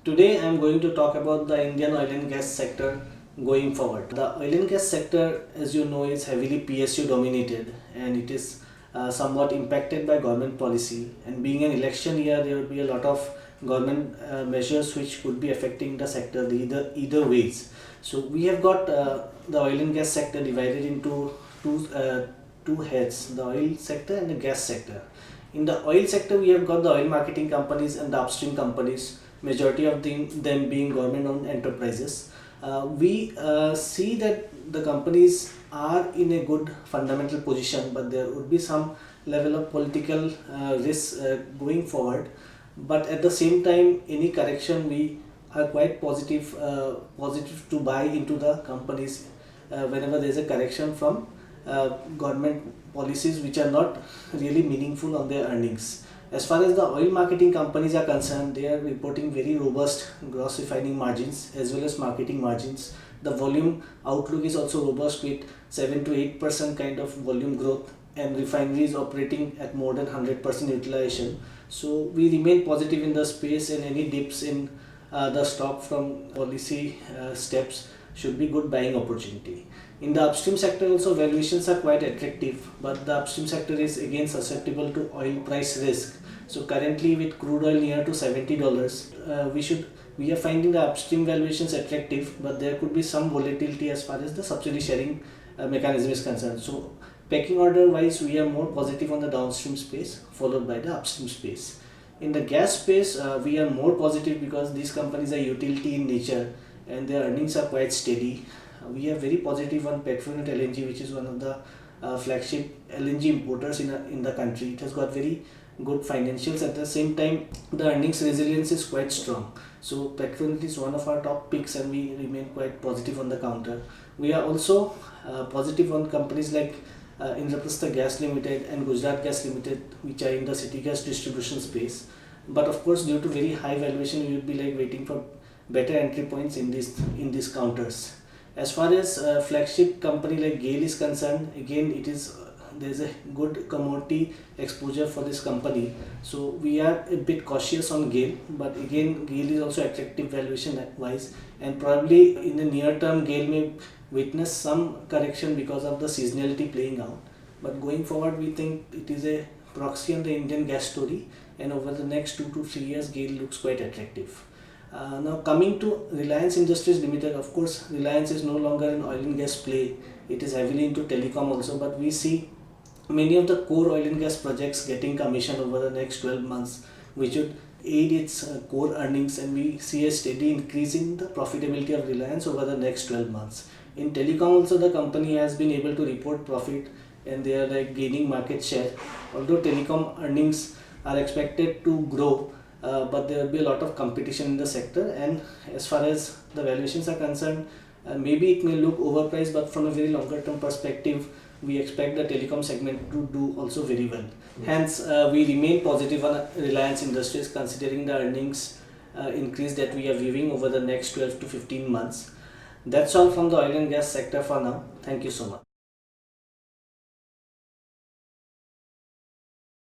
Today I am going to talk about the Indian oil and gas sector going forward. The oil and gas sector, as you know, is heavily PSU dominated and it is somewhat impacted by government policy. And being an election year, there will be a lot of government measures which could be affecting the sector either ways. So we have got the oil and gas sector divided into two heads: the oil sector and the gas sector. In the oil sector, we have got the oil marketing companies and the upstream companies, majority of them being government-owned enterprises. We see that the companies are in a good fundamental position, but there would be some level of political risk going forward. But at the same time, any correction, we are quite positive to buy into the companies whenever there is a correction from government policies which are not really meaningful on their earnings. As far as the oil marketing companies are concerned, they are reporting very robust gross refining margins as well as marketing margins. The volume outlook is also robust with 7 to 8% kind of volume growth, and refineries operating at more than 100% utilization. So we remain positive in the space, and any dips in the stock from policy steps should be good buying opportunity. In the upstream sector also, valuations are quite attractive, but the upstream sector is again susceptible to oil price risk. So currently with crude oil near to $70, we are finding the upstream valuations attractive, but there could be some volatility as far as the subsidy sharing mechanism is concerned. So pecking order wise, we are more positive on the downstream space followed by the upstream space. In the gas space, we are more positive because these companies are utility in nature and their earnings are quite steady. We are very positive on Petronet LNG, which is one of the flagship LNG importers in the country. It has got very good financials. At the same time, the earnings resilience is quite strong. So Petronet is one of our top picks, and we remain quite positive on the counter. We are also positive on companies like Indraprastha Gas Limited and Gujarat Gas Limited, which are in the city gas distribution space. But of course, due to very high valuation, we would be like waiting for better entry points in these counters. As far as flagship company like GAIL is concerned, again there's a good commodity exposure for this company, so we are a bit cautious on GAIL. But again, GAIL is also attractive valuation wise, and probably in the near term GAIL may witness some correction because of the seasonality playing out. But going forward, we think it is a proxy on the Indian gas story, and over the next 2 to 3 years GAIL looks quite attractive. Now coming to Reliance Industries Limited, of course Reliance is no longer an oil and gas play. It is heavily into telecom also, but we see many of the core oil and gas projects getting commissioned over the next 12 months, which would aid its core earnings, and we see a steady increase in the profitability of Reliance over the next 12 months. In telecom also, the company has been able to report profit and they are like gaining market share. Although telecom earnings are expected to grow, but there will be a lot of competition in the sector, and as far as the valuations are concerned, maybe it may look overpriced, but from a very longer term perspective, we expect the telecom segment to do also very well. Hence, we remain positive on Reliance Industries considering the earnings increase that we are viewing over the next 12 to 15 months. That's all from the oil and gas sector for now. Thank you so much.